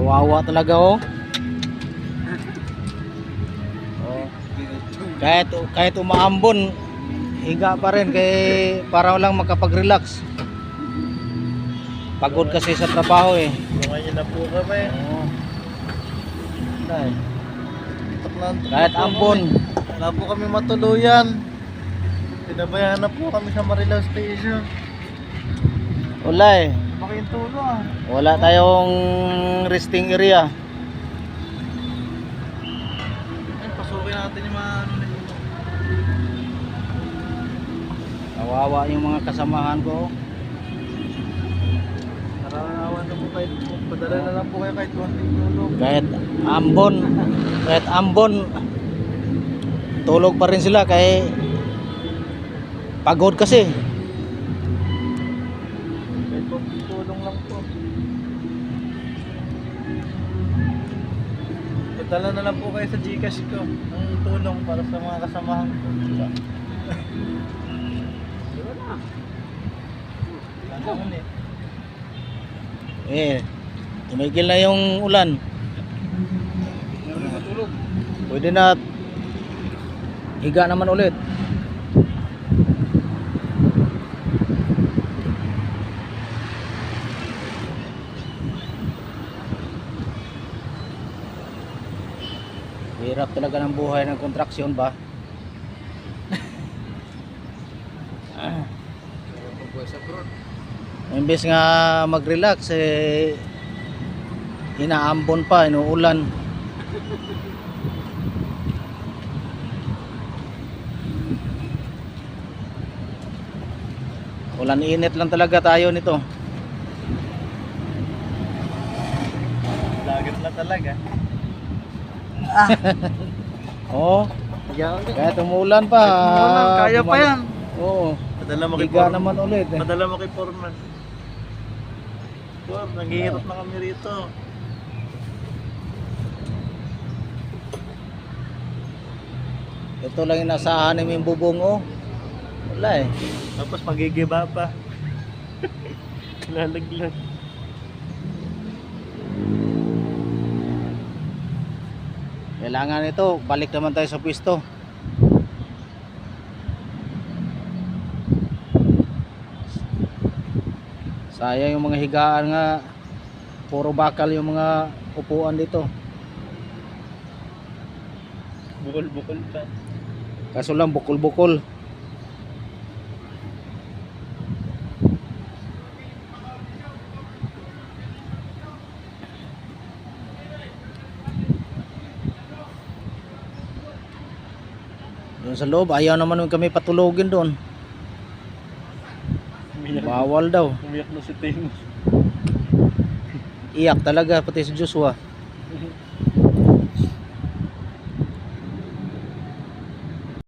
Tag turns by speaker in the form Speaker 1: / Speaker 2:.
Speaker 1: Kawawa talaga oh. Oh. Kahit umaambon, higa pa rin kay para lang makapag-relax. Pagod kasi sa trabaho eh.
Speaker 2: Ngayon na po kami.
Speaker 1: Oh.
Speaker 2: Kahit
Speaker 1: ambon.
Speaker 2: Wala po kami matuluyan. Pinabayaan na po kami sa Marilao Station.
Speaker 1: Wala eh.
Speaker 2: Makintulo ah.
Speaker 1: Wala tayong resting area.
Speaker 2: Ay, pasukin natin yung mga ano na yun.
Speaker 1: Kawawa yung mga kasamahan ko.
Speaker 2: Naranawan na po kayo. Padala na lang po kayo kahit konting tulog.
Speaker 1: Kahit ambon, tulog pa rin sila kay pagod kasi.
Speaker 2: Kahit konting tulong lang po. Padala na lang po kayo sa Gcash ko. Ang tulong para sa mga kasamahan ko. Gagawin eh.
Speaker 1: Tumigil na yung ulan.
Speaker 2: Matulog.
Speaker 1: Pwede na higa naman ulit. Hirap talaga ng buhay ng kontraksyon ba? Imbes nga mag-relax inaambon pa, inuulan. Ulan init lang talaga tayo nito.
Speaker 2: Lagat na talaga.
Speaker 1: Oo. Kahit umulan pa.
Speaker 2: Kaya pa yan.
Speaker 1: Oo.
Speaker 2: Padala mo kay
Speaker 1: Higa
Speaker 2: Foreman.
Speaker 1: naman ulit eh.
Speaker 2: Padala mo kay Foreman. Naghihirap na kami rito.
Speaker 1: Ito lang yung nasa anim yung bubong oh. Wala eh.
Speaker 2: Tapos magigiba pa. Lalaglag.
Speaker 1: Kailangan ito, balik naman tayo sa pwesto. Sayang yung mga higaan nga, puro bakal yung mga upuan dito.
Speaker 2: Bukol-bukol pa.
Speaker 1: Kaso lang bukol-bukol. Doon sa loob, ayaw naman kami patulogin doon. Bawal daw.
Speaker 2: Umiyak na si Timo.
Speaker 1: Iyak talaga pati si Joshua.